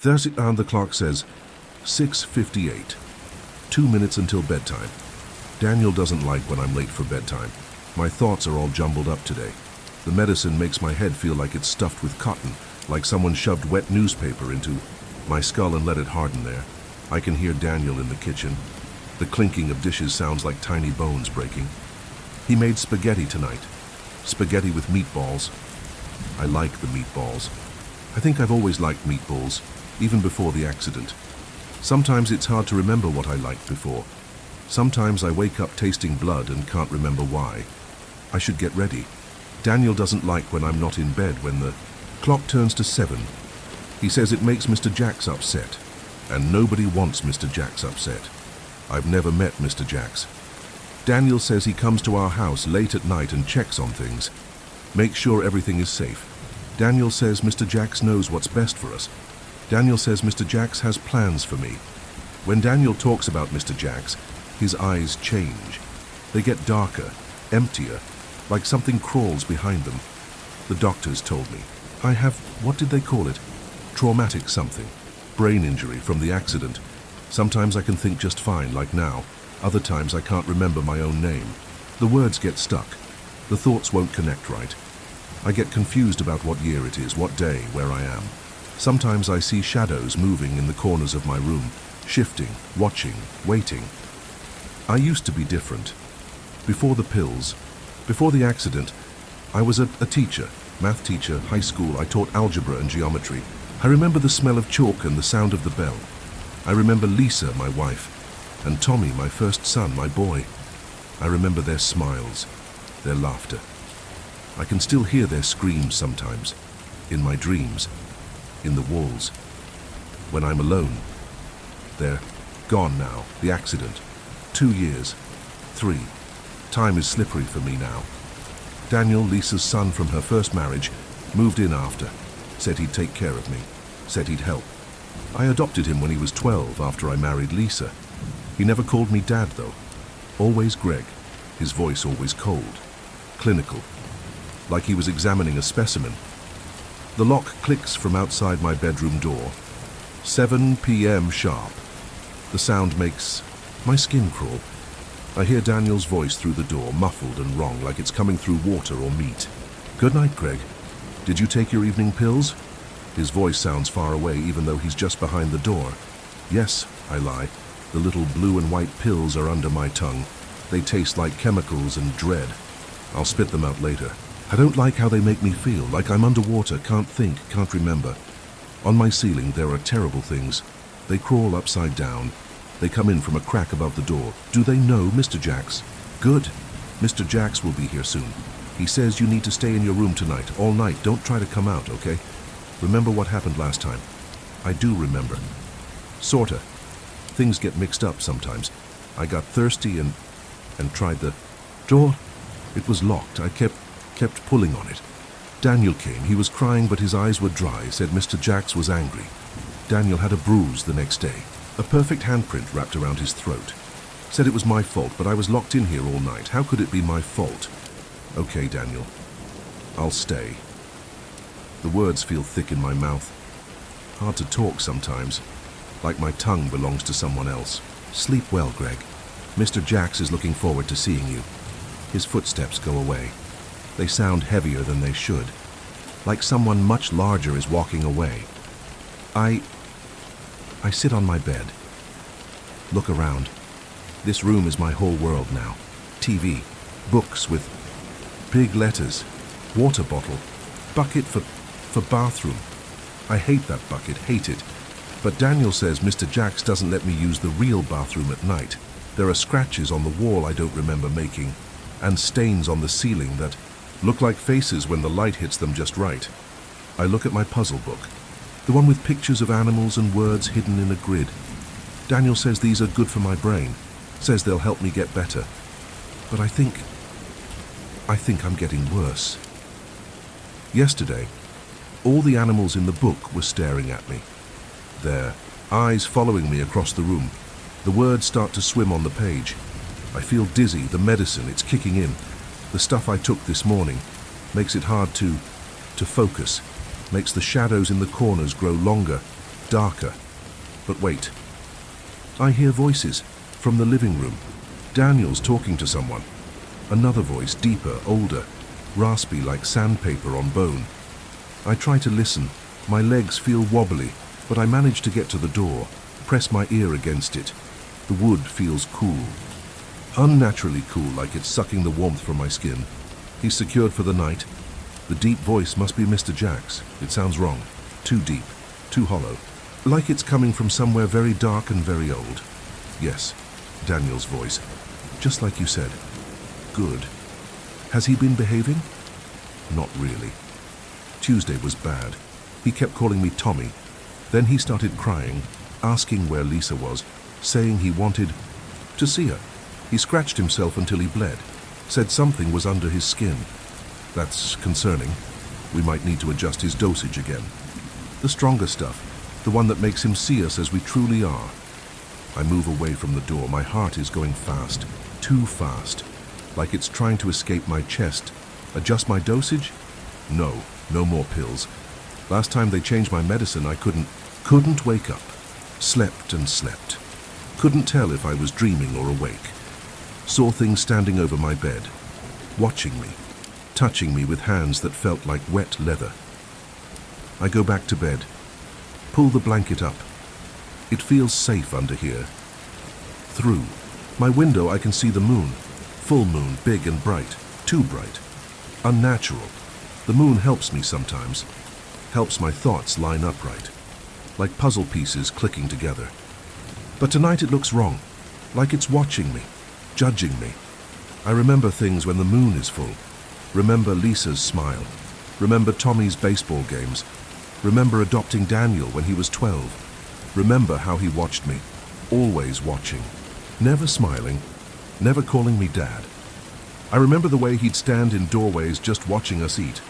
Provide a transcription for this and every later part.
And the clock says 6:58. 2 minutes until bedtime. Daniel doesn't like when I'm late for bedtime. My thoughts are all jumbled up today. The medicine makes my head feel like it's stuffed with cotton, like someone shoved wet newspaper into my skull and let it harden there. I can hear Daniel in the kitchen. The clinking of dishes sounds like tiny bones breaking. He made spaghetti tonight. Spaghetti with meatballs. I like the meatballs. I think I've always liked meatballs, even before the accident. Sometimes it's hard to remember what I liked before. Sometimes I wake up tasting blood and can't remember why. I should get ready. Daniel doesn't like when I'm not in bed when the clock turns to 7. He says it makes Mr. Jacks upset, and nobody wants Mr. Jacks upset. I've never met Mr. Jacks. Daniel says he comes to our house late at night and checks on things, makes sure everything is safe. Daniel says Mr. Jacks knows what's best for us. Daniel says Mr. Jacks has plans for me. When Daniel talks about Mr. Jacks, his eyes change. They get darker, emptier, like something crawls behind them. The doctors told me I have, what did they call it? Traumatic something. Brain injury from the accident. Sometimes I can think just fine, like now. Other times I can't remember my own name. The words get stuck. The thoughts won't connect right. I get confused about what year it is, what day, where I am. Sometimes I see shadows moving in the corners of my room, shifting, watching, waiting. I used to be different. Before the pills, before the accident, I was a teacher, math teacher, high school. I taught algebra and geometry. I remember the smell of chalk and the sound of the bell. I remember Lisa, my wife, and Tommy, my first son, my boy. I remember their smiles, their laughter. I can still hear their screams sometimes, in my dreams, in the walls. When I'm alone, they're gone now, the accident. 2 years, 3. Time is slippery for me now. Daniel, Lisa's son from her first marriage, moved in after, said he'd take care of me, said he'd help. I adopted him when he was 12 after I married Lisa. He never called me Dad though. Always Greg, his voice always cold, clinical, like he was examining a specimen. The lock clicks from outside my bedroom door. 7 p.m. sharp. The sound makes my skin crawl. I hear Daniel's voice through the door, muffled and wrong, like it's coming through water or meat. Good night, Greg. Did you take your evening pills? His voice sounds far away, even though he's just behind the door. Yes, I lie. The little blue and white pills are under my tongue. They taste like chemicals and dread. I'll spit them out later. I don't like how they make me feel, like I'm underwater, can't think, can't remember. On my ceiling, there are terrible things. They crawl upside down. They come in from a crack above the door. Do they know Mr. Jacks? Good. Mr. Jacks will be here soon. He says you need to stay in your room tonight, all night. Don't try to come out, okay? Remember what happened last time? I do remember. Sorta. Things get mixed up sometimes. I got thirsty and tried the door. It was locked. I kept pulling on it. Daniel came. He was crying, but his eyes were dry, said Mr. Jacks was angry. Daniel had a bruise the next day. A perfect handprint wrapped around his throat. Said it was my fault, but I was locked in here all night. How could it be my fault? Okay, Daniel. I'll stay. The words feel thick in my mouth. Hard to talk sometimes, like my tongue belongs to someone else. Sleep well, Greg. Mr. Jacks is looking forward to seeing you. His footsteps go away. They sound heavier than they should, like someone much larger is walking away. I sit on my bed, look around. This room is my whole world now. TV, books with big letters, water bottle, bucket for bathroom. I hate that bucket, hate it. But Daniel says Mr. Jacks doesn't let me use the real bathroom at night. There are scratches on the wall I don't remember making, and stains on the ceiling that look like faces when the light hits them just right. I look at my puzzle book, the one with pictures of animals and words hidden in a grid. Daniel says these are good for my brain, says they'll help me get better. But I think I'm getting worse. Yesterday, all the animals in the book were staring at me. Their eyes following me across the room. The words start to swim on the page. I feel dizzy, the medicine, it's kicking in. The stuff I took this morning makes it hard to focus, makes the shadows in the corners grow longer, darker. But wait. I hear voices from the living room. Daniel's talking to someone. Another voice, deeper, older, raspy like sandpaper on bone. I try to listen. My legs feel wobbly, but I manage to get to the door, press my ear against it. The wood feels cool. Unnaturally cool, like it's sucking the warmth from my skin. He's secured for the night. The deep voice must be Mr. Jack's. It sounds wrong. Too deep. Too hollow. Like it's coming from somewhere very dark and very old. Yes, Daniel's voice. Just like you said. Good. Has he been behaving? Not really. Tuesday was bad. He kept calling me Tommy. Then he started crying, asking where Lisa was, saying he wanted to see her. He scratched himself until he bled, said something was under his skin. That's concerning. We might need to adjust his dosage again. The stronger stuff, the one that makes him see us as we truly are. I move away from the door. My heart is going fast, too fast, like it's trying to escape my chest. Adjust my dosage? No more pills. Last time they changed my medicine, I couldn't wake up. Slept and slept. Couldn't tell if I was dreaming or awake. Saw things standing over my bed, watching me, touching me with hands that felt like wet leather. I go back to bed, pull the blanket up. It feels safe under here. Through my window I can see the moon. Full moon, big and bright. Too bright. Unnatural. The moon helps me sometimes. Helps my thoughts line up right. Like puzzle pieces clicking together. But tonight it looks wrong. Like it's watching me. Judging me. I remember things when the moon is full. Remember Lisa's smile. Remember Tommy's baseball games. Remember adopting Daniel when he was 12. Remember how he watched me. Always watching. Never smiling. Never calling me Dad. I remember the way he'd stand in doorways just watching us eat.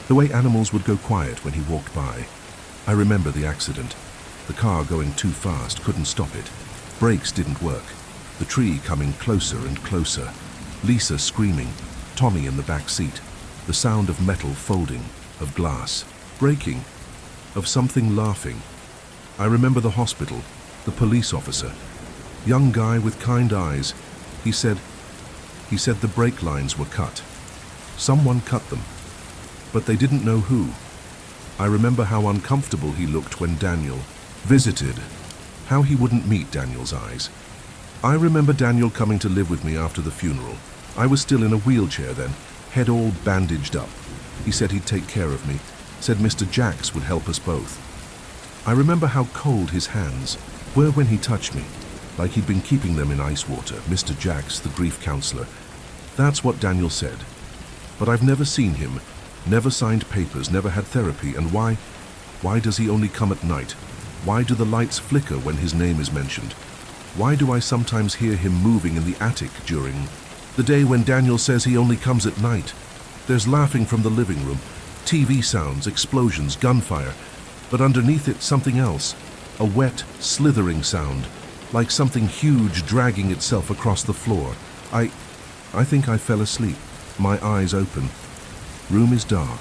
The way animals would go quiet when he walked by. I remember the accident. The car going too fast, couldn't stop it. Brakes didn't work. The tree coming closer and closer. Lisa screaming. Tommy in the back seat. The sound of metal folding, of glass, breaking, of something laughing. I remember the hospital, the police officer. Young guy with kind eyes. He said the brake lines were cut. Someone cut them, but they didn't know who. I remember how uncomfortable he looked when Daniel visited, how he wouldn't meet Daniel's eyes. I remember Daniel coming to live with me after the funeral. I was still in a wheelchair then, head all bandaged up. He said he'd take care of me, said Mr. Jack's would help us both. I remember how cold his hands were when he touched me, like he'd been keeping them in ice water. Mr. Jack's, the grief counselor. That's what Daniel said. But I've never seen him, never signed papers, never had therapy. And why? Why does he only come at night? Why do the lights flicker when his name is mentioned? Why do I sometimes hear him moving in the attic during the day when Daniel says he only comes at night? There's laughing from the living room, TV sounds, explosions, gunfire, but underneath it something else, a wet, slithering sound, like something huge dragging itself across the floor. I think I fell asleep, my eyes open. Room is dark,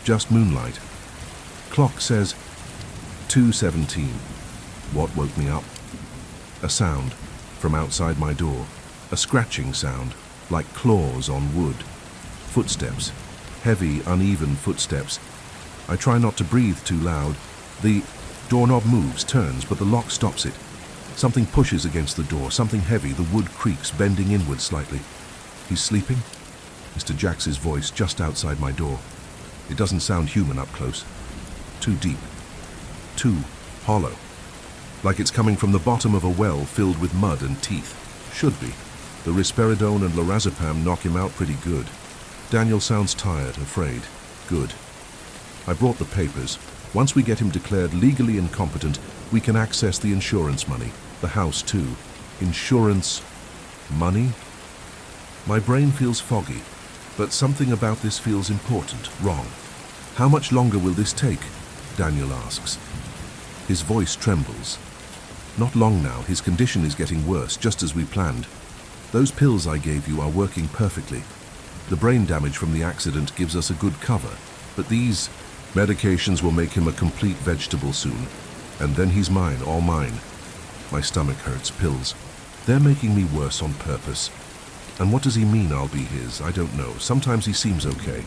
just moonlight. Clock says 2:17. What woke me up? A sound from outside my door, a scratching sound, like claws on wood. Footsteps, heavy, uneven footsteps. I try not to breathe too loud. The doorknob moves, turns, but the lock stops it. Something pushes against the door, something heavy. The wood creaks, bending inward slightly. He's sleeping? Mr. Jack's voice just outside my door. It doesn't sound human up close. Too deep. Too hollow. Like it's coming from the bottom of a well filled with mud and teeth. Should be. The risperidone and lorazepam knock him out pretty good. Daniel sounds tired, afraid. Good. I brought the papers. Once we get him declared legally incompetent, we can access the insurance money. The house too. Insurance money? My brain feels foggy, but something about this feels important, wrong. How much longer will this take? Daniel asks. His voice trembles. Not long now, his condition is getting worse, just as we planned. Those pills I gave you are working perfectly. The brain damage from the accident gives us a good cover, but these medications will make him a complete vegetable soon. And then he's mine, all mine. My stomach hurts, pills. They're making me worse on purpose. And what does he mean I'll be his? I don't know. Sometimes he seems okay.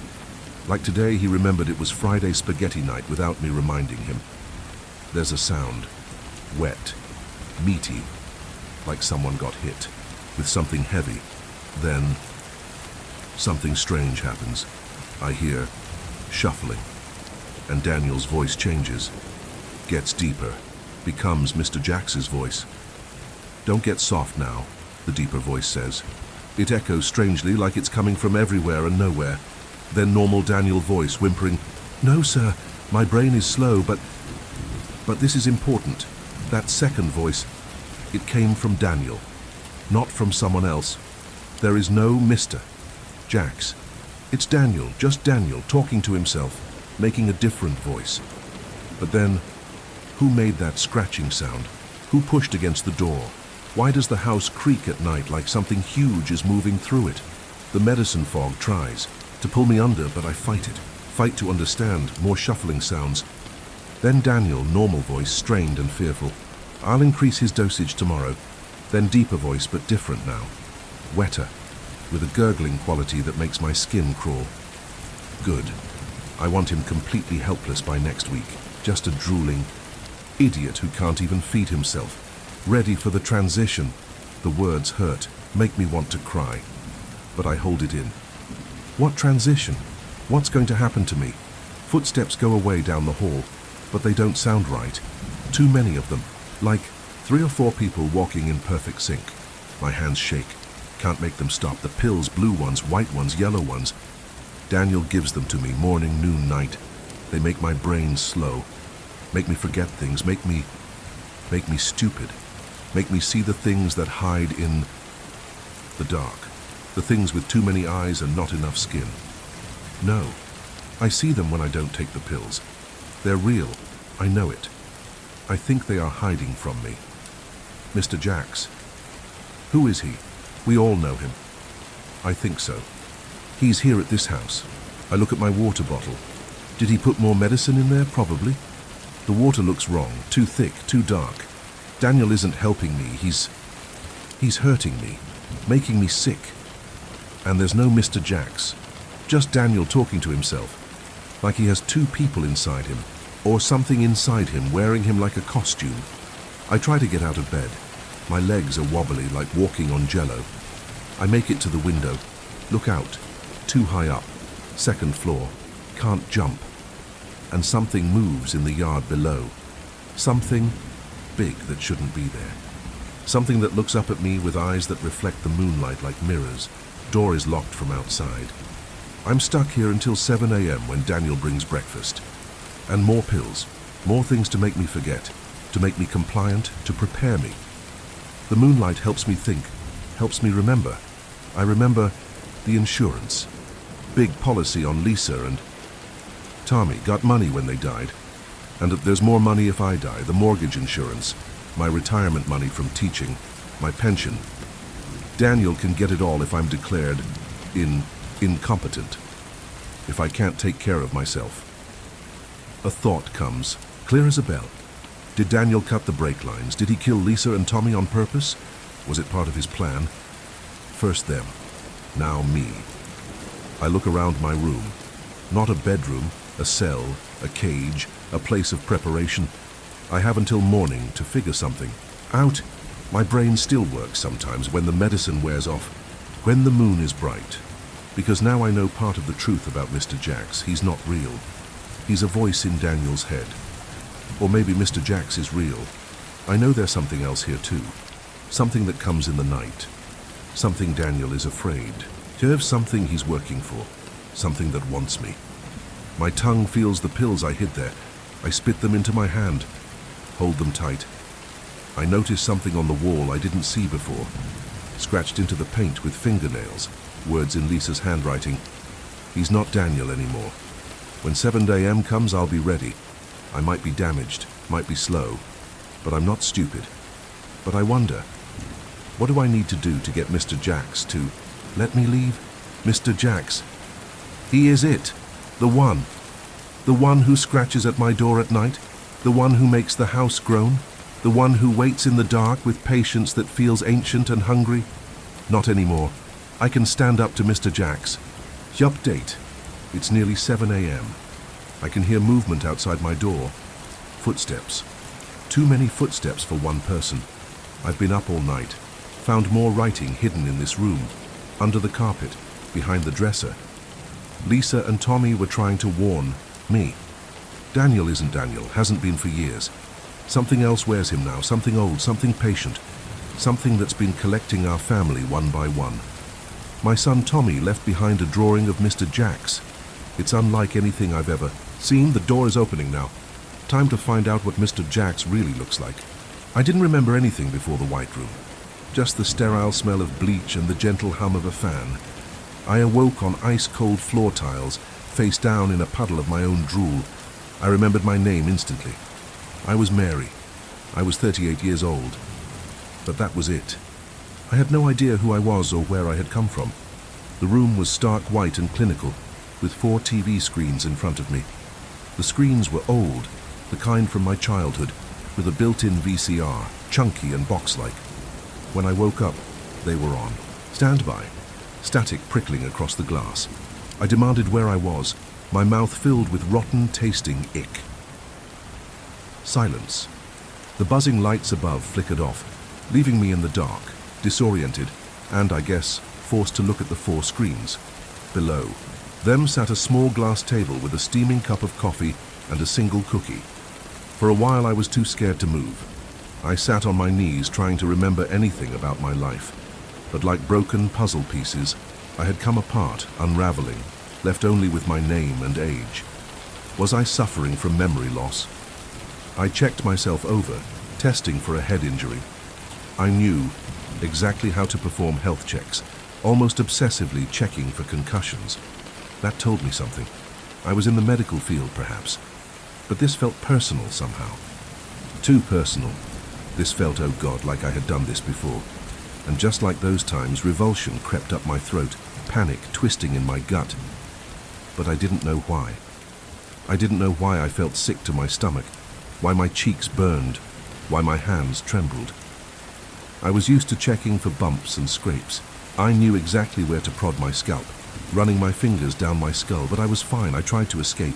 Like today, he remembered it was Friday spaghetti night without me reminding him. There's a sound. Wet. Meaty. Like someone got hit. With something heavy. Then something strange happens. I hear shuffling. And Daniel's voice changes. Gets deeper. Becomes Mr. Jax's voice. Don't get soft now, the deeper voice says. It echoes strangely like it's coming from everywhere and nowhere. Then normal Daniel voice whimpering, "No, sir, my brain is slow, but this is important." That second voice, it came from Daniel, not from someone else. There is no Mr. Jax. It's Daniel, just Daniel, talking to himself, making a different voice. But then, who made that scratching sound? Who pushed against the door? Why does the house creak at night like something huge is moving through it? The medicine fog tries to pull me under, but I fight it. Fight to understand, more shuffling sounds. Then Daniel, normal voice, strained and fearful. "I'll increase his dosage tomorrow." Then deeper voice, but different now. Wetter, with a gurgling quality that makes my skin crawl. Good. I want him completely helpless by next week. Just a drooling idiot who can't even feed himself. Ready for the transition. The words hurt, make me want to cry. But I hold it in. What transition? What's going to happen to me? Footsteps go away down the hall, but they don't sound right. Too many of them. Like 3 or 4 people walking in perfect sync. My hands shake. Can't make them stop. The pills, blue ones, white ones, yellow ones. Daniel gives them to me, morning, noon, night. They make my brain slow. Make me forget things. Make me stupid. Make me see the things that hide in the dark. The things with too many eyes and not enough skin. No. I see them when I don't take the pills. They're real. I know it. I think they are hiding from me. Mr. Jax. Who is he? We all know him. I think so. He's here at this house. I look at my water bottle. Did he put more medicine in there? Probably. The water looks wrong. Too thick, too dark. Daniel isn't helping me. He's hurting me. Making me sick. And there's no Mr. Jax. Just Daniel talking to himself. Like he has 2 people inside him. Or something inside him, wearing him like a costume. I try to get out of bed. My legs are wobbly, like walking on jello. I make it to the window. Look out. Too high up. 2nd floor. Can't jump. And something moves in the yard below. Something big that shouldn't be there. Something that looks up at me with eyes that reflect the moonlight like mirrors. Door is locked from outside. I'm stuck here until 7 a.m. when Daniel brings breakfast. And more pills. More things to make me forget. To make me compliant. To prepare me. The moonlight helps me think. Helps me remember. I remember the insurance. Big policy on Lisa and Tommy. Got money when they died. And there's more money if I die. The mortgage insurance. My retirement money from teaching. My pension. Daniel can get it all if I'm declared incompetent. If I can't take care of myself. A thought comes, clear as a bell. Did Daniel cut the brake lines? Did he kill Lisa and Tommy on purpose? Was it part of his plan? First them, now me. I look around my room. Not a bedroom, a cell, a cage, a place of preparation. I have until morning to figure something out. My brain still works sometimes when the medicine wears off, when the moon is bright. Because now I know part of the truth about Mr. Jax. He's not real. He's a voice in Daniel's head. Or maybe Mr. Jax is real. I know there's something else here too. Something that comes in the night. Something Daniel is afraid. There's something he's working for. Something that wants me. My tongue feels the pills I hid there. I spit them into my hand. Hold them tight. I notice something on the wall I didn't see before. Scratched into the paint with fingernails. Words in Lisa's handwriting. He's not Daniel anymore. When 7 a.m. comes, I'll be ready. I might be damaged, might be slow, but I'm not stupid. But I wonder, what do I need to do to get Mr. Jax to let me leave? Mr. Jax. He is it. The one. The one who scratches at my door at night. The one who makes the house groan? The one who waits in the dark with patience that feels ancient and hungry? Not anymore. I can stand up to Mr. Jacks. Update. It's nearly 7 a.m. I can hear movement outside my door. Footsteps. Too many footsteps for one person. I've been up all night. Found more writing hidden in this room. Under the carpet. Behind the dresser. Lisa and Tommy were trying to warn me. Daniel isn't Daniel. Hasn't been for years. Something else wears him now. Something old. Something patient. Something that's been collecting our family one by one. My son Tommy left behind a drawing of Mr. Jacks. It's unlike anything I've ever seen. The door is opening now. Time to find out what Mr. Jacks really looks like. I didn't remember anything before the white room. Just the sterile smell of bleach and the gentle hum of a fan. I awoke on ice-cold floor tiles, face down in a puddle of my own drool. I remembered my name instantly. I was Mary. I was 38 years old. But that was it. I had no idea who I was or where I had come from. The room was stark white and clinical, with 4 TV screens in front of me. The screens were old, the kind from my childhood, with a built-in VCR, chunky and box-like. When I woke up, they were on. Standby. Static prickling across the glass. I demanded where I was, my mouth filled with rotten, tasting ick. Silence. The buzzing lights above flickered off, leaving me in the dark, disoriented, and, I guess, forced to look at the 4 screens. Below them sat a small glass table with a steaming cup of coffee and a single cookie. For a while I was too scared to move. I sat on my knees trying to remember anything about my life. But like broken puzzle pieces, I had come apart, unraveling, left only with my name and age. Was I suffering from memory loss? I checked myself over, testing for a head injury. I knew exactly how to perform health checks, almost obsessively checking for concussions. That told me something. I was in the medical field, perhaps. But this felt personal somehow. Too personal. This felt, oh God, like I had done this before. And just like those times, revulsion crept up my throat, panic twisting in my gut. But I didn't know why. I didn't know why I felt sick to my stomach, why my cheeks burned, why my hands trembled. I was used to checking for bumps and scrapes. I knew exactly where to prod my scalp, running my fingers down my skull, but I was fine. I tried to escape.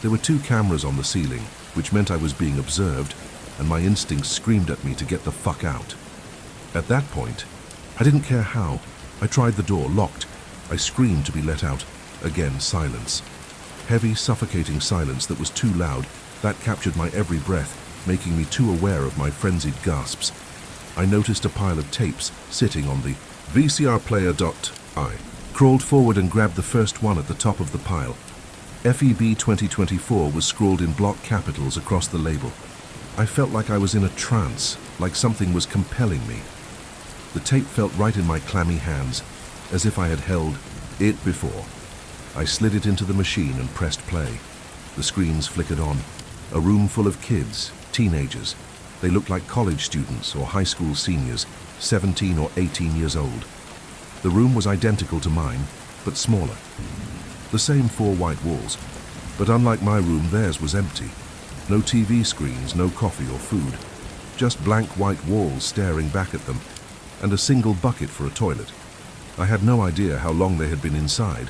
There were 2 cameras on the ceiling, which meant I was being observed, and my instincts screamed at me to get the fuck out. At that point, I didn't care how. I tried the door, locked. I screamed to be let out. Again, silence. Heavy, suffocating silence that was too loud. That captured my every breath, making me too aware of my frenzied gasps. I noticed a pile of tapes sitting on the VCR player. I crawled forward and grabbed the first one at the top of the pile. FEB 2024 was scrawled in block capitals across the label. I felt like I was in a trance, like something was compelling me. The tape felt right in my clammy hands, as if I had held it before. I slid it into the machine and pressed play. The screens flickered on. A room full of kids, teenagers. They looked like college students or high school seniors, 17 or 18 years old. The room was identical to mine, but smaller. The same 4 white walls, but unlike my room, theirs was empty. No TV screens, no coffee or food. Just blank white walls staring back at them, and a single bucket for a toilet. I had no idea how long they had been inside,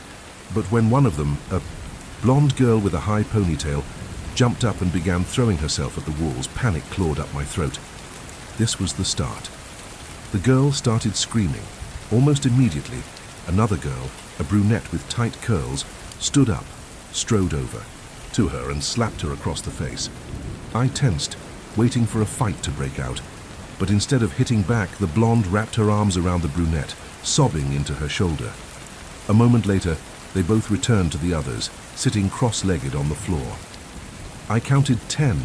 but when one of them, a blonde girl with a high ponytail, jumped up and began throwing herself at the walls, panic clawed up my throat. This was the start. The girl started screaming. Almost immediately, another girl, a brunette with tight curls, stood up, strode over to her and slapped her across the face. I tensed, waiting for a fight to break out, but instead of hitting back, the blonde wrapped her arms around the brunette, sobbing into her shoulder. A moment later, they both returned to the others, sitting cross-legged on the floor. I counted 10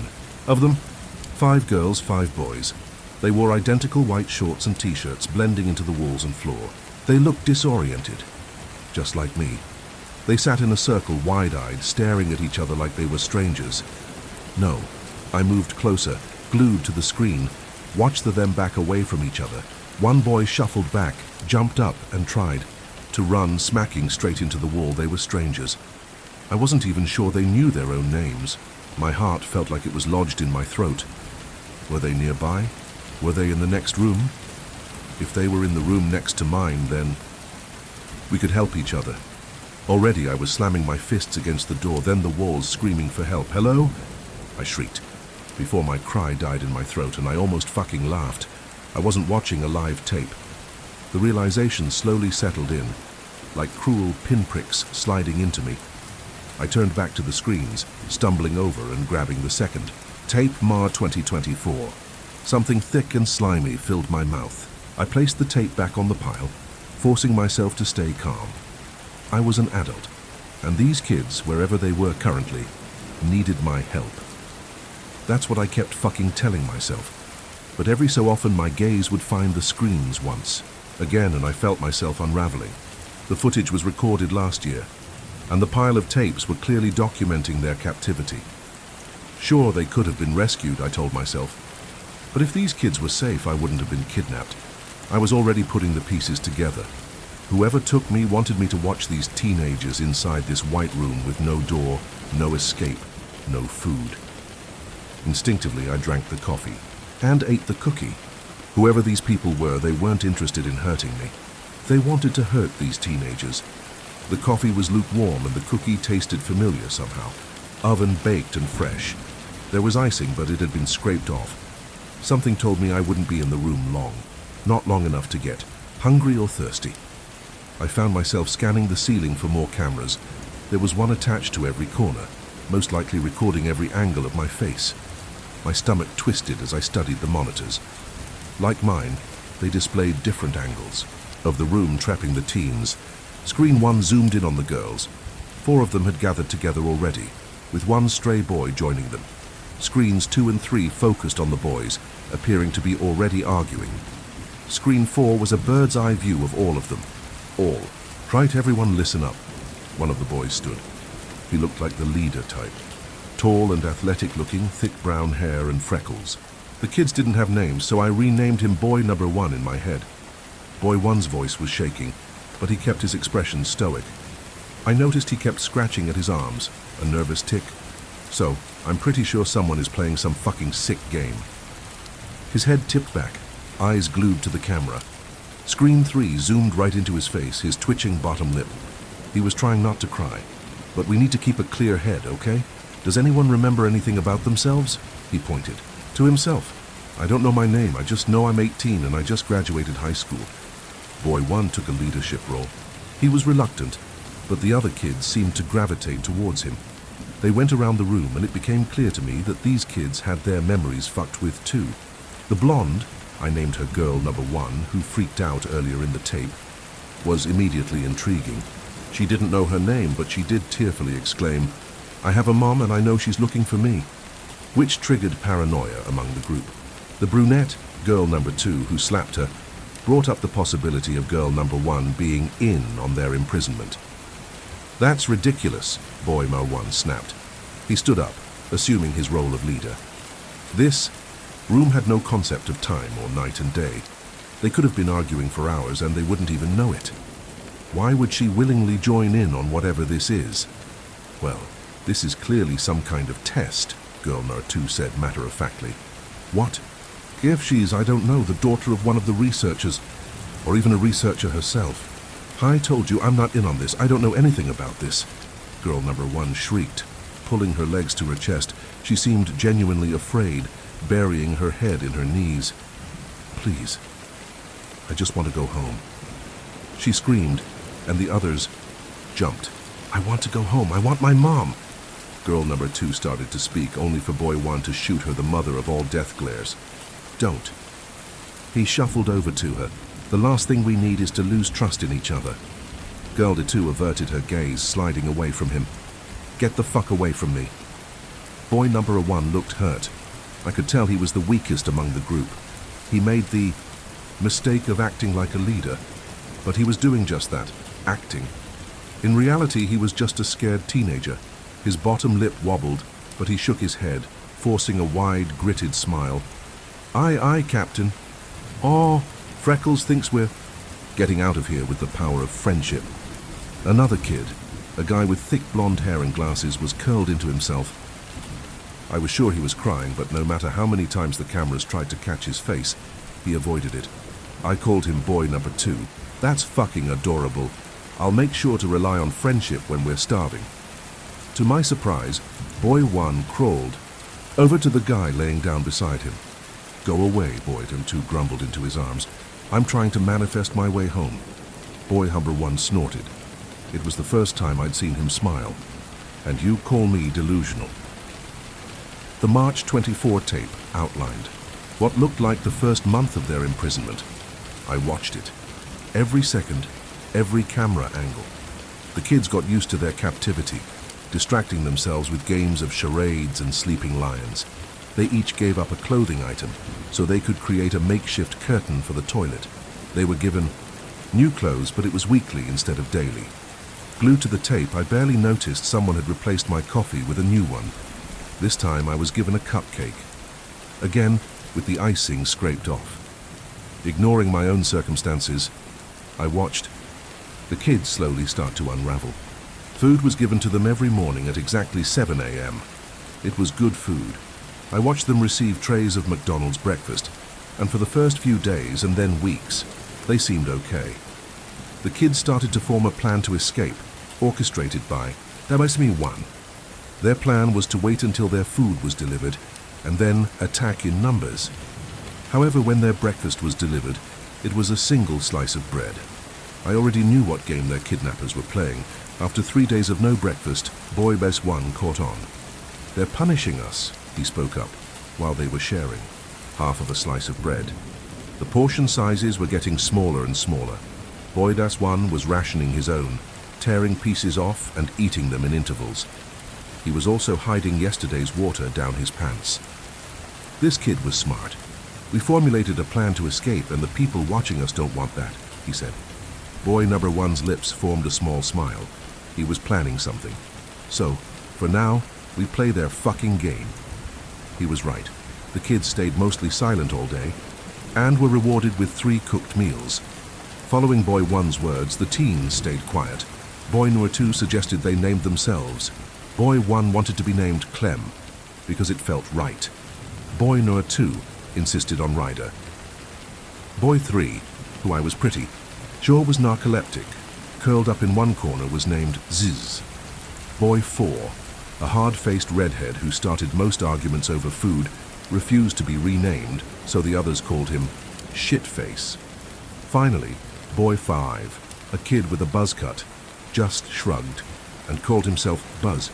of them, 5 girls, 5 boys. They wore identical white shorts and t-shirts, blending into the walls and floor. They looked disoriented, just like me. They sat in a circle, wide-eyed, staring at each other like they were strangers. No, I moved closer, glued to the screen, watched them back away from each other. One boy shuffled back, jumped up, and tried to run, smacking straight into the wall. They were strangers. I wasn't even sure they knew their own names. My heart felt like it was lodged in my throat. Were they nearby? Were they in the next room? If they were in the room next to mine, then we could help each other. Already I was slamming my fists against the door, then the walls, screaming for help. "Hello?" I shrieked, before my cry died in my throat, and I almost fucking laughed. I wasn't watching a live tape. The realization slowly settled in, like cruel pinpricks sliding into me. I turned back to the screens, stumbling over and grabbing the second. Tape Mar 2024. Something thick and slimy filled my mouth. I placed the tape back on the pile, forcing myself to stay calm. I was an adult, and these kids, wherever they were currently, needed my help. That's what I kept fucking telling myself. But every so often my gaze would find the screens once again, and I felt myself unraveling. The footage was recorded last year, and the pile of tapes were clearly documenting their captivity. Sure, they could have been rescued, I told myself. But if these kids were safe, I wouldn't have been kidnapped. I was already putting the pieces together. Whoever took me wanted me to watch these teenagers inside this white room with no door, no escape, no food. Instinctively, I drank the coffee and ate the cookie. Whoever these people were, they weren't interested in hurting me. They wanted to hurt these teenagers. The coffee was lukewarm and the cookie tasted familiar somehow. Oven-baked and fresh. There was icing, but it had been scraped off. Something told me I wouldn't be in the room long. Not long enough to get hungry or thirsty. I found myself scanning the ceiling for more cameras. There was one attached to every corner, most likely recording every angle of my face. My stomach twisted as I studied the monitors. Like mine, they displayed different angles of the room trapping the teens. Screen 1 zoomed in on the girls. 4 of them had gathered together already, with one stray boy joining them. Screens 2 and 3 focused on the boys, appearing to be already arguing. Screen 4 was a bird's eye view of all of them. All. Right, everyone listen up. One of the boys stood. He looked like the leader type. Tall and athletic looking, thick brown hair and freckles. The kids didn't have names, so I renamed him Boy Number 1 in my head. Boy 1's voice was shaking, but he kept his expression stoic. I noticed he kept scratching at his arms, a nervous tic. So, I'm pretty sure someone is playing some fucking sick game. His head tipped back, eyes glued to the camera. Screen 3 zoomed right into his face, his twitching bottom lip. He was trying not to cry. "But we need to keep a clear head, okay? Does anyone remember anything about themselves?" He pointed. To himself. "I don't know my name, I just know I'm 18 and I just graduated high school." Boy 1 took a leadership role. He was reluctant, but the other kids seemed to gravitate towards him. They went around the room and it became clear to me that these kids had their memories fucked with too. The blonde, I named her Girl Number 1, who freaked out earlier in the tape, was immediately intriguing. She didn't know her name, but she did tearfully exclaim, "I have a mom and I know she's looking for me," which triggered paranoia among the group. The brunette, Girl Number 2, who slapped her, brought up the possibility of Girl Number 1 being in on their imprisonment. "That's ridiculous," Boy Number 1 snapped. He stood up, assuming his role of leader. This room had no concept of time or night and day. They could have been arguing for hours and they wouldn't even know it. Why would she willingly join in on whatever this is? "Well, this is clearly some kind of test," Girl Number 2 said matter-of-factly. "What? If she's, I don't know, the daughter of one of the researchers, or even a researcher herself. I told you I'm not in on this. I don't know anything about this." Girl Number 1 shrieked, pulling her legs to her chest. She seemed genuinely afraid, burying her head in her knees. "Please, I just want to go home." She screamed, and the others jumped. "I want to go home. I want my mom." Girl Number 2 started to speak, only for Boy 1 to shoot her the mother of all death glares. "Don't." He shuffled over to her. "The last thing we need is to lose trust in each other." Girl Number 2 averted her gaze, sliding away from him. "Get the fuck away from me." Boy Number 1 looked hurt. I could tell he was the weakest among the group. He made the mistake of acting like a leader, but he was doing just that, acting. In reality, he was just a scared teenager. His bottom lip wobbled, but he shook his head, forcing a wide, gritted smile. "Aye, aye, Captain. Oh, Freckles thinks we're getting out of here with the power of friendship." Another kid, a guy with thick blonde hair and glasses, was curled into himself. I was sure he was crying, but no matter how many times the cameras tried to catch his face, he avoided it. I called him boy number 2. That's fucking adorable. I'll make sure to rely on friendship when we're starving. To my surprise, boy 1 crawled over to the guy laying down beside him. Go away, boy number 2 grumbled into his arms. I'm trying to manifest my way home. Boy number 1 snorted. It was the first time I'd seen him smile. And you call me delusional. The March 24 tape outlined what looked like the first month of their imprisonment. I watched it. Every second, every camera angle. The kids got used to their captivity, distracting themselves with games of charades and sleeping lions. They each gave up a clothing item so they could create a makeshift curtain for the toilet. They were given new clothes, but it was weekly instead of daily. Glued to the tape, I barely noticed someone had replaced my coffee with a new one. This time I was given a cupcake, again with the icing scraped off. Ignoring my own circumstances, I watched the kids slowly start to unravel. Food was given to them every morning at exactly 7 a.m. It was good food. I watched them receive trays of McDonald's breakfast, and for the first few days and then weeks, they seemed okay. The kids started to form a plan to escape, orchestrated by desperation 1. Their plan was to wait until their food was delivered and then attack in numbers. However, when their breakfast was delivered, it was a single slice of bread. I already knew what game their kidnappers were playing. After 3 days of no breakfast, boy best 1 caught on. They're punishing us, he spoke up, while they were sharing half of a slice of bread. The portion sizes were getting smaller and smaller. Boy dash 1 was rationing his own, tearing pieces off and eating them in intervals. He was also hiding yesterday's water down his pants. This kid was smart. We formulated a plan to escape, and the people watching us don't want that, he said. Boy number 1's lips formed a small smile. He was planning something. So, for now, we play their fucking game. He was right. The kids stayed mostly silent all day, and were rewarded with 3 cooked meals. Following boy 1's words, the teens stayed quiet. Boy number 2 suggested they named themselves. Boy 1 wanted to be named Clem, because it felt right. Boy number 2 insisted on Ryder. Boy 3, who I was pretty sure was narcoleptic, curled up in one corner, was named Ziz. Boy 4, a hard-faced redhead who started most arguments over food, refused to be renamed, so the others called him Shitface. Finally, Boy 5, a kid with a buzz cut, just shrugged and called himself Buzz.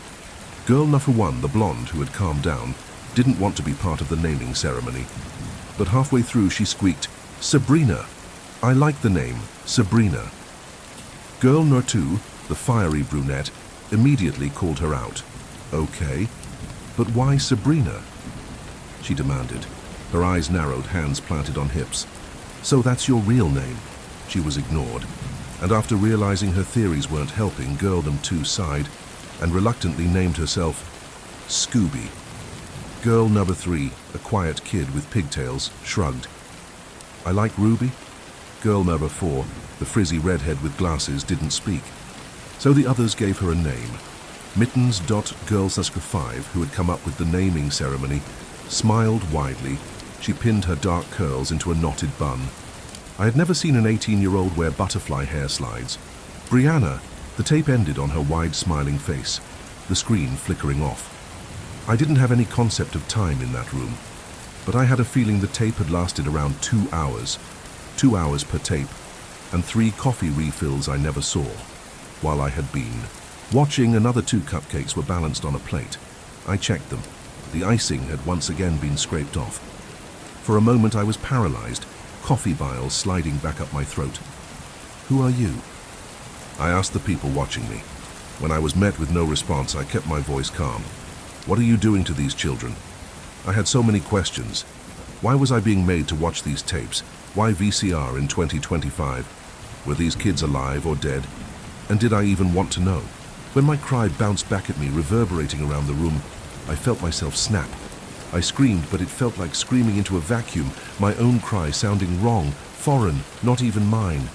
Girl number 1, the blonde who had calmed down, didn't want to be part of the naming ceremony, but halfway through she squeaked, Sabrina. I like the name, Sabrina. Girl number 2, the fiery brunette, immediately called her out. Okay, but why Sabrina? She demanded, her eyes narrowed, hands planted on hips. So that's your real name? She was ignored, and after realizing her theories weren't helping, girl number 2 sighed and reluctantly named herself Scooby. Girl number 3, a quiet kid with pigtails, shrugged. I like Ruby? Girl number 4, the frizzy redhead with glasses, didn't speak. So the others gave her a name. Mittens.Girl5, who had come up with the naming ceremony, smiled widely. She pinned her dark curls into a knotted bun. I had never seen an 18-year-old wear butterfly hair slides. Brianna, the tape ended on her wide smiling face, the screen flickering off. I didn't have any concept of time in that room, but I had a feeling the tape had lasted around 2 hours. 2 hours per tape, and 3 coffee refills I never saw, while I had been watching. Another 2 cupcakes were balanced on a plate. I checked them. The icing had once again been scraped off. For a moment I was paralyzed, coffee vials sliding back up my throat. Who are you? I asked the people watching me. When I was met with no response, I kept my voice calm. What are you doing to these children? I had so many questions. Why was I being made to watch these tapes? Why VCR in 2025? Were these kids alive or dead? And did I even want to know? When my cry bounced back at me, reverberating around the room, I felt myself snap. I screamed, but it felt like screaming into a vacuum, my own cry sounding wrong, foreign, not even mine.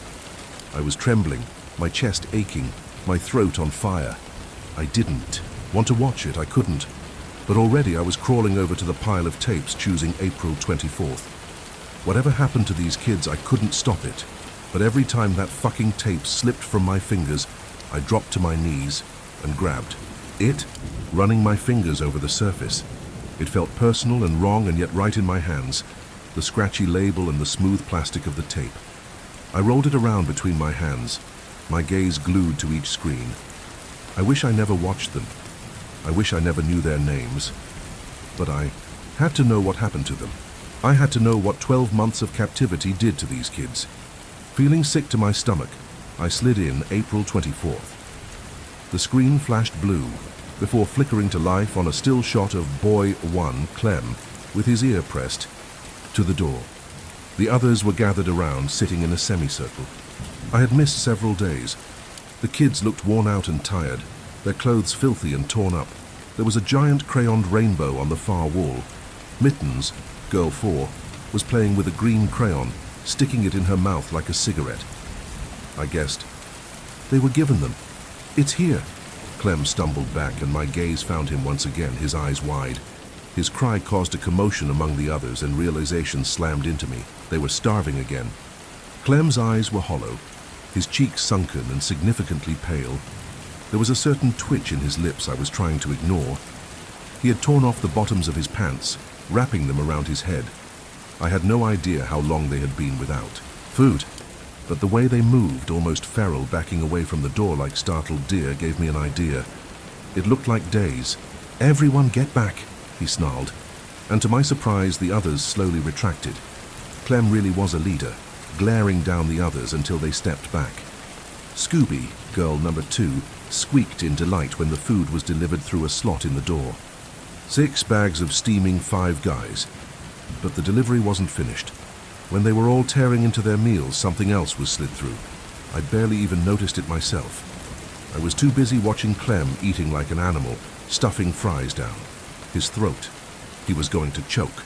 I was trembling, my chest aching, my throat on fire. I didn't want to watch it, I couldn't. But already I was crawling over to the pile of tapes, choosing April 24th. Whatever happened to these kids, I couldn't stop it. But every time that fucking tape slipped from my fingers, I dropped to my knees and grabbed it, running my fingers over the surface. It felt personal and wrong, and yet right in my hands, the scratchy label and the smooth plastic of the tape. I rolled it around between my hands, my gaze glued to each screen. I wish I never watched them. I wish I never knew their names. But I had to know what happened to them. I had to know what 12 months of captivity did to these kids. Feeling sick to my stomach, I slid in April 24th. The screen flashed blue before flickering to life on a still shot of Boy 1, Clem, with his ear pressed to the door. The others were gathered around, sitting in a semicircle. I had missed several days. The kids looked worn out and tired, their clothes filthy and torn up. There was a giant crayoned rainbow on the far wall. Mittens, girl 4, was playing with a green crayon, sticking it in her mouth like a cigarette. I guessed. They were given them. It's here. Clem stumbled back, and my gaze found him once again, his eyes wide. His cry caused a commotion among the others, and realization slammed into me. They were starving again. Clem's eyes were hollow, his cheeks sunken and significantly pale. There was a certain twitch in his lips I was trying to ignore. He had torn off the bottoms of his pants, wrapping them around his head. I had no idea how long they had been without food, but the way they moved, almost feral, backing away from the door like startled deer, gave me an idea. It looked like days. "Everyone get back," he snarled, and to my surprise the others slowly retracted. Clem really was a leader, glaring down the others until they stepped back. Scooby, girl number 2, squeaked in delight when the food was delivered through a slot in the door. 6 bags of steaming Five Guys. But the delivery wasn't finished. When they were all tearing into their meals, something else was slid through. I barely even noticed it myself. I was too busy watching Clem eating like an animal, stuffing fries down his throat. He was going to choke.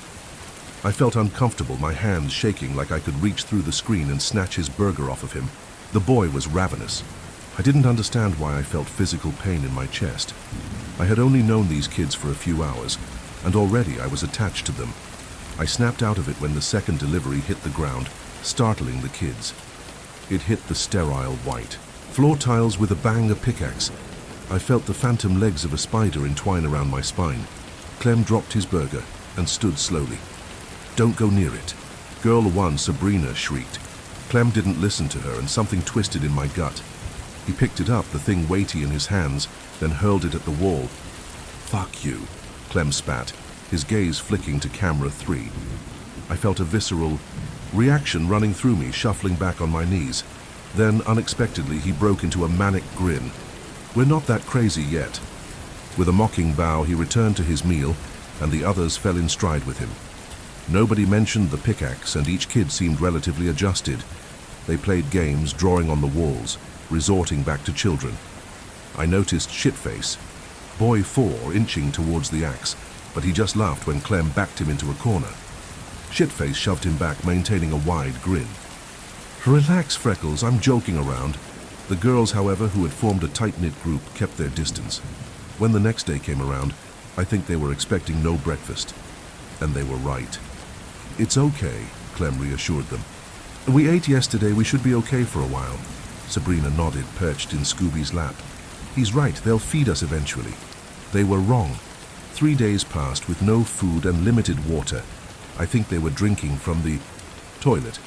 I felt uncomfortable, my hands shaking like I could reach through the screen and snatch his burger off of him. The boy was ravenous. I didn't understand why I felt physical pain in my chest. I had only known these kids for a few hours, and already I was attached to them. I snapped out of it when the second delivery hit the ground, startling the kids. It hit the sterile white floor tiles with a bang, a pickaxe. I felt the phantom legs of a spider entwine around my spine. Clem dropped his burger and stood slowly. "Don't go near it." Girl 1, Sabrina, shrieked. Clem didn't listen to her, and something twisted in my gut. He picked it up, the thing weighty in his hands, then hurled it at the wall. "Fuck you," Clem spat, his gaze flicking to camera 3. I felt a visceral reaction running through me, shuffling back on my knees. Then, unexpectedly, he broke into a manic grin. "We're not that crazy yet." With a mocking bow, he returned to his meal, and the others fell in stride with him. Nobody mentioned the pickaxe, and each kid seemed relatively adjusted. They played games, drawing on the walls, resorting back to children. I noticed Shitface, Boy 4, inching towards the axe, but he just laughed when Clem backed him into a corner. Shitface shoved him back, maintaining a wide grin. "Relax, Freckles, I'm joking around." The girls, however, who had formed a tight-knit group, kept their distance. When the next day came around, I think they were expecting no breakfast. And they were right. "It's okay," Clem reassured them. "We ate yesterday, we should be okay for a while." Sabrina nodded, perched in Scooby's lap. "He's right, they'll feed us eventually." They were wrong. 3 days passed with no food and limited water. I think they were drinking from the toilet.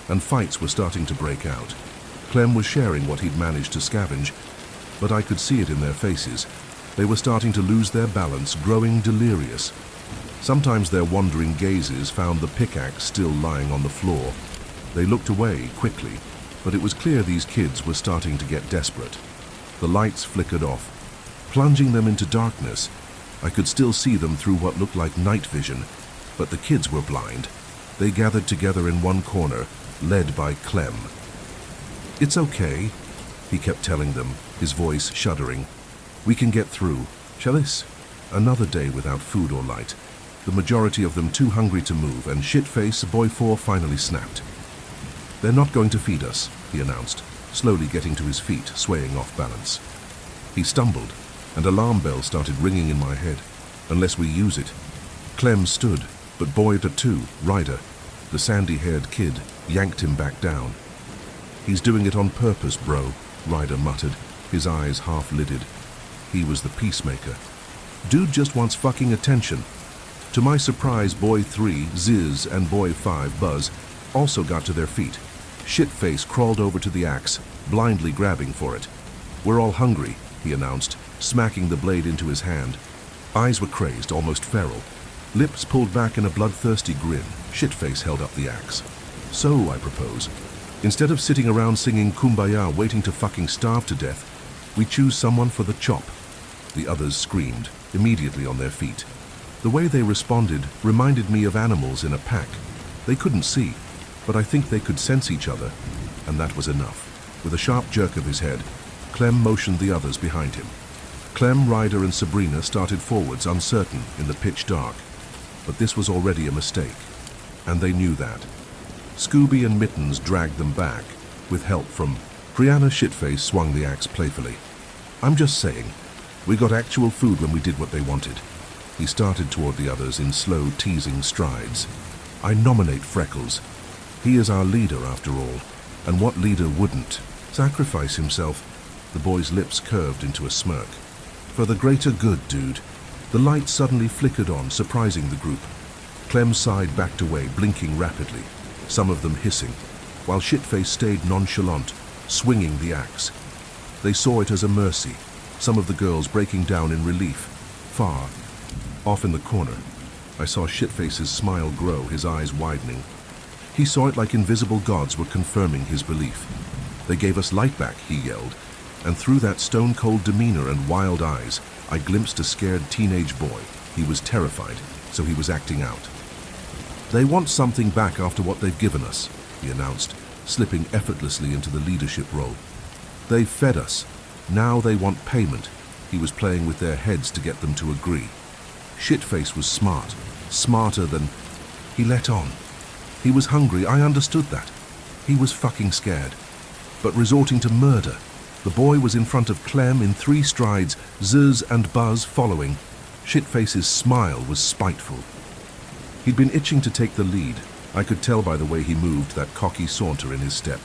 And fights were starting to break out. Clem was sharing what he'd managed to scavenge, but I could see it in their faces. They were starting to lose their balance, growing delirious. Sometimes their wandering gazes found the pickaxe still lying on the floor. They looked away quickly, but it was clear these kids were starting to get desperate. The lights flickered off, plunging them into darkness. I could still see them through what looked like night vision, but the kids were blind. They gathered together in one corner, led by Clem. "It's okay," he kept telling them, his voice shuddering. "We can get through. Shall this?" Another day without food or light, the majority of them too hungry to move, and Shitface, Boy 4, finally snapped. "They're not going to feed us," he announced, slowly getting to his feet, swaying off balance. He stumbled, and alarm bells started ringing in my head. unless we use it. Clem stood, but Boyd too, Ryder, the sandy-haired kid, yanked him back down. "He's doing it on purpose, bro," Ryder muttered, his eyes half-lidded. He was the peacemaker. Dude just wants fucking attention. To my surprise, Boy 3, Ziz, and Boy 5, Buzz, also got to their feet. Shitface crawled over to the axe, blindly grabbing for it. "We're all hungry," he announced, smacking the blade into his hand. Eyes were crazed, almost feral. Lips pulled back in a bloodthirsty grin, Shitface held up the axe. "So, I propose, instead of sitting around singing Kumbaya waiting to fucking starve to death, we choose someone for the chop." The others screamed, immediately on their feet. The way they responded reminded me of animals in a pack. They couldn't see, but I think they could sense each other, and that was enough. With a sharp jerk of his head, Clem motioned the others behind him. Clem, Ryder, and Sabrina started forwards, uncertain, in the pitch dark. But this was already a mistake, and they knew that. Scooby and Mittens dragged them back, with help from... Brianna Shitface swung the axe playfully. "I'm just saying, we got actual food when we did what they wanted." He started toward the others in slow, teasing strides. "I nominate Freckles. He is our leader, after all, and what leader wouldn't sacrifice himself?" The boy's lips curved into a smirk. "For the greater good, dude." The light suddenly flickered on, surprising the group. Clem's side backed away, blinking rapidly, some of them hissing, while Shitface stayed nonchalant, swinging the axe. They saw it as a mercy, some of the girls breaking down in relief. Far off in the corner, I saw Shitface's smile grow, his eyes widening. He saw it like invisible gods were confirming his belief. "They gave us light back," he yelled, and through that stone-cold demeanor and wild eyes, I glimpsed a scared teenage boy. He was terrified, so he was acting out. "They want something back after what they've given us," he announced, slipping effortlessly into the leadership role. "They fed us. Now they want payment." He was playing with their heads to get them to agree. Shitface was smart, smarter than... He let on. He was hungry, I understood that. He was fucking scared. But resorting to murder. The boy was in front of Clem in 3 strides, Ziz and Buzz following. Shitface's smile was spiteful. He'd been itching to take the lead. I could tell by the way he moved, that cocky saunter in his step.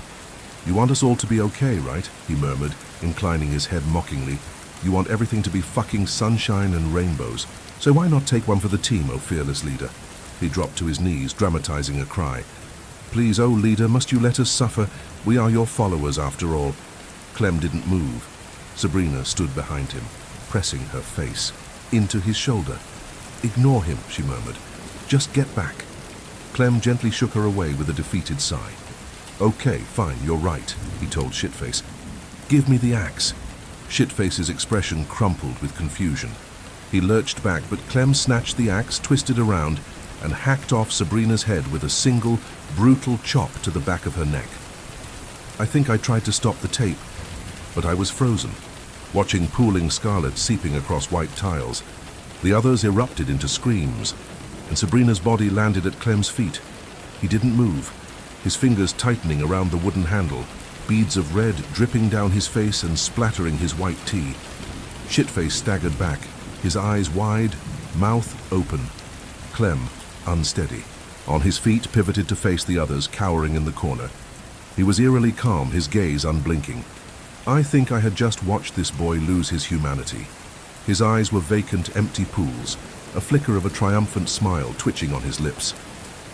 "You want us all to be okay, right?" he murmured, inclining his head mockingly. "You want everything to be fucking sunshine and rainbows. So why not take one for the team, oh fearless leader?" He dropped to his knees, dramatizing a cry. "Please, oh leader, must you let us suffer? We are your followers, after all." Clem didn't move. Sabrina stood behind him, pressing her face into his shoulder. "Ignore him," she murmured. "Just get back." Clem gently shook her away with a defeated sigh. "Okay, fine, you're right," he told Shitface. "Give me the axe." Shitface's expression crumpled with confusion. He lurched back, but Clem snatched the axe, twisted around, and hacked off Sabrina's head with a single, brutal chop to the back of her neck. I think I tried to stop the tape, but I was frozen, watching pooling scarlet seeping across white tiles. The others erupted into screams, and Sabrina's body landed at Clem's feet. He didn't move, his fingers tightening around the wooden handle, beads of red dripping down his face and splattering his white tee. Shitface staggered back, his eyes wide, mouth open. Clem, unsteady, on his feet, pivoted to face the others cowering in the corner. He was eerily calm, his gaze unblinking. I think I had just watched this boy lose his humanity. His eyes were vacant, empty pools, a flicker of a triumphant smile twitching on his lips.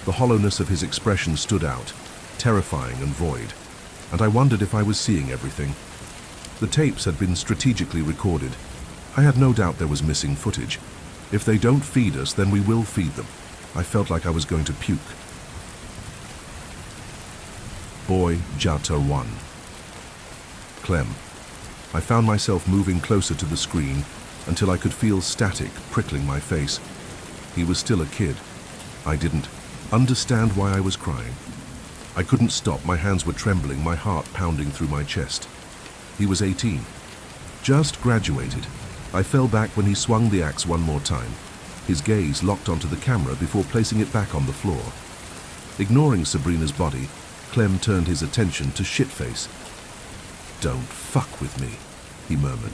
The hollowness of his expression stood out, terrifying and void, and I wondered if I was seeing everything. The tapes had been strategically recorded. I had no doubt there was missing footage. If they don't feed us, then we will feed them. I felt like I was going to puke. Boy Jata 1. Clem. I found myself moving closer to the screen until I could feel static prickling my face. He was still a kid. I didn't understand why I was crying. I couldn't stop, my hands were trembling, my heart pounding through my chest. He was 18. Just graduated. I fell back when he swung the axe one more time. His gaze locked onto the camera before placing it back on the floor. Ignoring Sabrina's body, Clem turned his attention to Shitface. "Don't fuck with me," he murmured.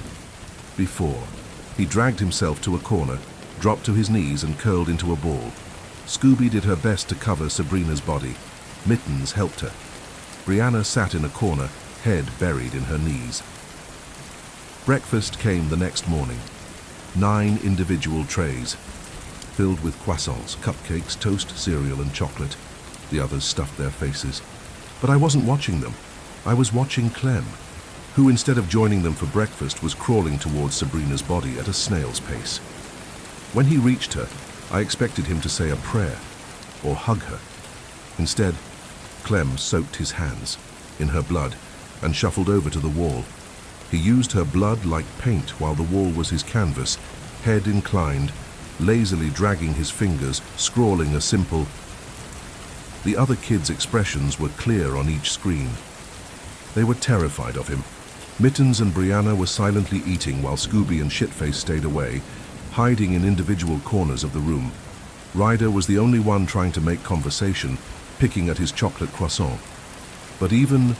Before, he dragged himself to a corner, dropped to his knees and curled into a ball. Scooby did her best to cover Sabrina's body. Mittens helped her. Brianna sat in a corner, head buried in her knees. Breakfast came the next morning. 9 individual trays, filled with croissants, cupcakes, toast, cereal, and chocolate. The others stuffed their faces. But I wasn't watching them. I was watching Clem, who instead of joining them for breakfast was crawling towards Sabrina's body at a snail's pace. When he reached her, I expected him to say a prayer or hug her. Instead, Clem soaked his hands in her blood and shuffled over to the wall. He used her blood like paint while the wall was his canvas, head inclined, lazily dragging his fingers, scrawling a simple. The other kids' expressions were clear on each screen. They were terrified of him. Mittens and Brianna were silently eating while Scooby and Shitface stayed away, hiding in individual corners of the room. Ryder was the only one trying to make conversation, picking at his chocolate croissant. But even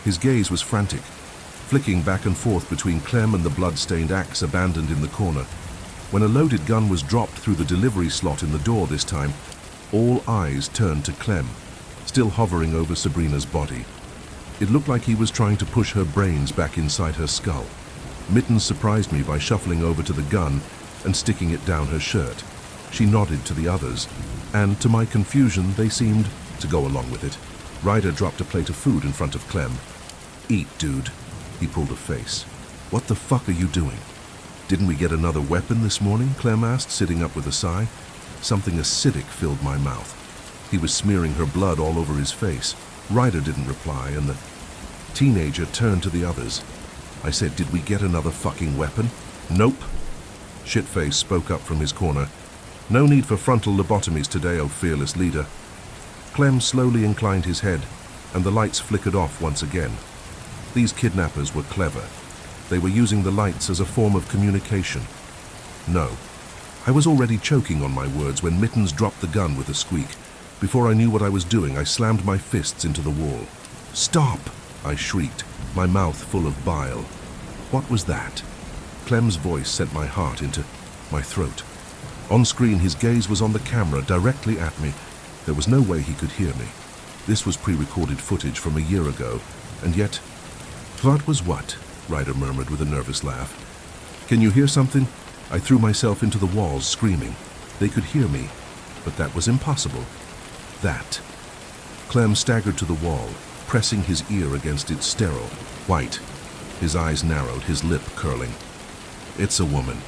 his gaze was frantic, flicking back and forth between Clem and the blood-stained axe abandoned in the corner. When a loaded gun was dropped through the delivery slot in the door this time, all eyes turned to Clem, still hovering over Sabrina's body. It looked like he was trying to push her brains back inside her skull. Mittens surprised me by shuffling over to the gun and sticking it down her shirt. She nodded to the others, and to my confusion, they seemed to go along with it. Ryder dropped a plate of food in front of Clem. "Eat, dude." He pulled a face. "What the fuck are you doing?" "Didn't we get another weapon this morning?" Clem asked, sitting up with a sigh. Something acidic filled my mouth. He was smearing her blood all over his face. Ryder didn't reply, and the teenager turned to the others. I said, "Did we get another fucking weapon?" "Nope." Shitface spoke up from his corner. "No need for frontal lobotomies today, oh fearless leader." Clem slowly inclined his head, and the lights flickered off once again. These kidnappers were clever. They were using the lights as a form of communication. No. I was already choking on my words when Mittens dropped the gun with a squeak. Before I knew what I was doing, I slammed my fists into the wall. "Stop!" I shrieked, my mouth full of bile. What was that? Clem's voice sent my heart into my throat. On screen, his gaze was on the camera, directly at me. There was no way he could hear me. This was pre-recorded footage from a year ago, and yet... "What was what?" Ryder murmured with a nervous laugh. "Can you hear something?" I threw myself into the walls, screaming. They could hear me, but that was impossible. That. Clem staggered to the wall, pressing his ear against its sterile white. His eyes narrowed, his lip curling. "It's a woman."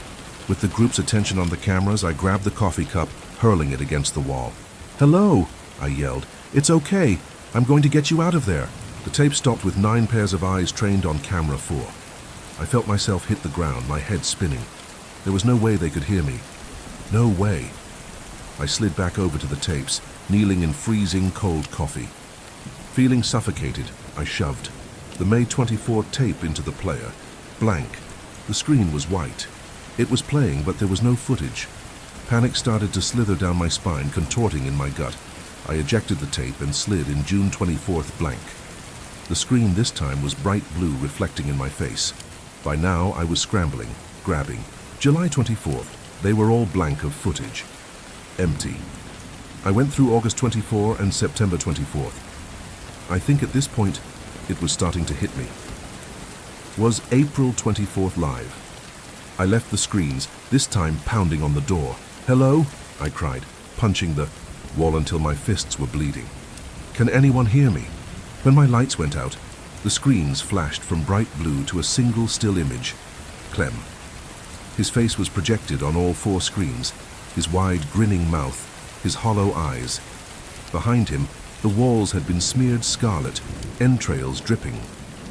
With the group's attention on the cameras, I grabbed the coffee cup, hurling it against the wall. "Hello," I yelled. "It's okay. I'm going to get you out of there." The tape stopped with 9 pairs of eyes trained on camera 4. I felt myself hit the ground, my head spinning. There was no way they could hear me. No way. I slid back over to the tapes, kneeling in freezing cold coffee. Feeling suffocated, I shoved the May 24 tape into the player. Blank. The screen was white. It was playing, but there was no footage. Panic started to slither down my spine, contorting in my gut. I ejected the tape and slid in June 24th blank. The screen this time was bright blue, reflecting in my face. By now, I was scrambling, grabbing. July 24th. They were all blank of footage. Empty. I went through August 24 and September 24th. I think at this point, it was starting to hit me. Was April 24th live? I left the screens, this time pounding on the door. "Hello?" I cried, punching the wall until my fists were bleeding. "Can anyone hear me?" When my lights went out, the screens flashed from bright blue to a single still image. Clem. His face was projected on all 4 screens, his wide, grinning mouth, his hollow eyes. Behind him, the walls had been smeared scarlet, entrails dripping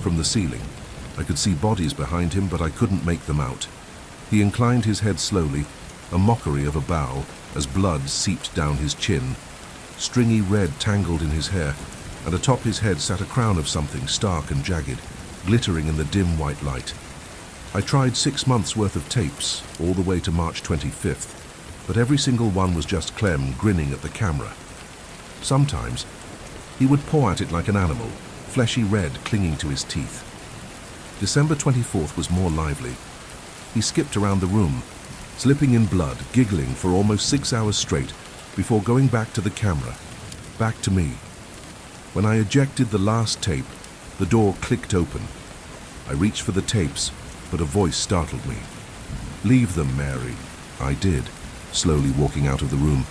from the ceiling. I could see bodies behind him, but I couldn't make them out. He inclined his head slowly, a mockery of a bow, as blood seeped down his chin. Stringy red tangled in his hair, and atop his head sat a crown of something stark and jagged, glittering in the dim white light. I tried 6 months' worth of tapes, all the way to March 25th, but every single one was just Clem grinning at the camera. Sometimes, he would paw at it like an animal, fleshy red clinging to his teeth. December 24th was more lively. He skipped around the room, slipping in blood, giggling for almost 6 hours straight before going back to the camera, back to me. When I ejected the last tape, the door clicked open. I reached for the tapes, but a voice startled me. "Leave them, Mary." I did, slowly walking out of the room.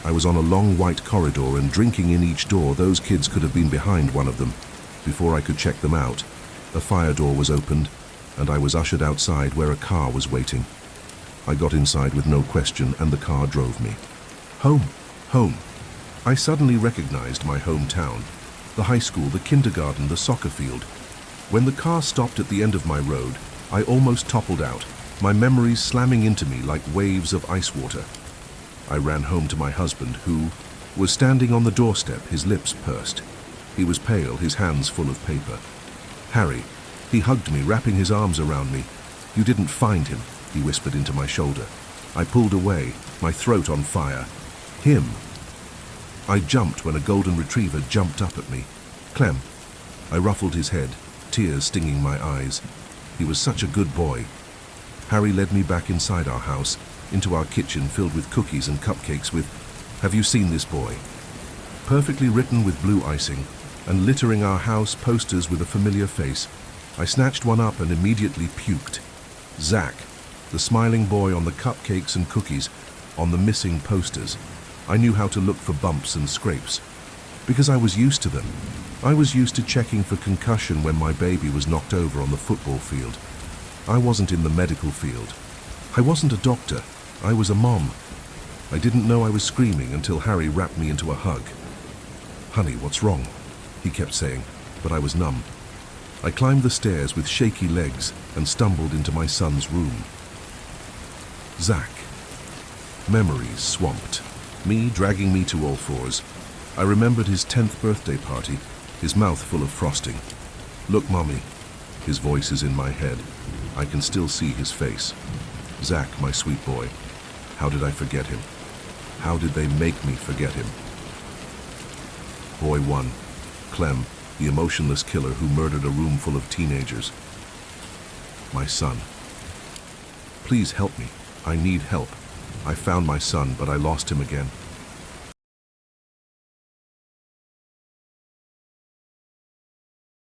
I was on a long white corridor and drinking in each door. Those kids could have been behind one of them. Before I could check them out, a fire door was opened, and I was ushered outside where a car was waiting. I got inside with no question, and the car drove me. Home, home. I suddenly recognized my hometown, the high school, the kindergarten, the soccer field. When the car stopped at the end of my road, I almost toppled out, my memories slamming into me like waves of ice water. I ran home to my husband, who was standing on the doorstep, his lips pursed. He was pale, his hands full of paper. "Harry," he hugged me, wrapping his arms around me. "You didn't find him," he whispered into my shoulder. I pulled away, my throat on fire. "Him." I jumped when a golden retriever jumped up at me. "Clem." I ruffled his head, tears stinging my eyes. He was such a good boy. Harry led me back inside our house, into our kitchen filled with cookies and cupcakes with, "Have you seen this boy?" Perfectly written with blue icing, and littering our house posters with a familiar face. I snatched one up and immediately puked. Zach, the smiling boy on the cupcakes and cookies, on the missing posters. I knew how to look for bumps and scrapes, because I was used to them. I was used to checking for concussion when my baby was knocked over on the football field. I wasn't in the medical field. I wasn't a doctor. I was a mom. I didn't know I was screaming until Harry wrapped me into a hug. "Honey, what's wrong?" he kept saying, but I was numb. I climbed the stairs with shaky legs and stumbled into my son's room. Zach. Memories swamped, me dragging me to all fours. I remembered his 10th birthday party, his mouth full of frosting. "Look, Mommy." His voice is in my head. I can still see his face. Zach, my sweet boy. How did I forget him? How did they make me forget him? Boy 1. Clem, the emotionless killer who murdered a room full of teenagers. My son. Please help me. I need help. I found my son, but I lost him again.